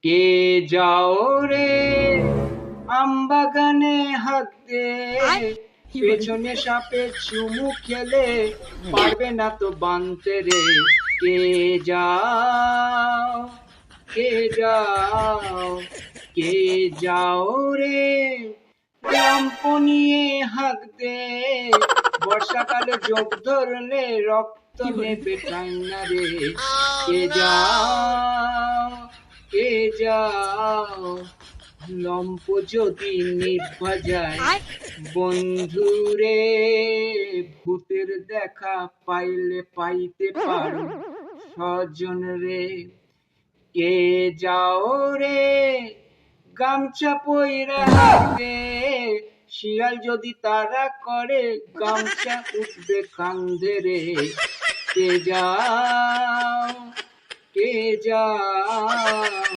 কে যাও রে আমবাগানে হাত দে, পেছনে সাপে চুমু খেলে পারবে না তো বানতে রে। কে যাও, কে যাও, কে যাও রে লম্ফ নিয়ে হাঁক দে, বর্ষাকালে যোগ ধরলে রক্ত নেবে টাইনা রে। কে যাও, কে যাও, লম্ফ যদি নিভা যায় বন্ধুরে, ভূতের দেখা পাইলে পাইতে পারো স্বজন রে। কে যাও রে গামছা পইরা হাতে, শিয়াল যদি তারা করে গামছা উঠবে কান্ধে রে। কে যাও, কে যাও।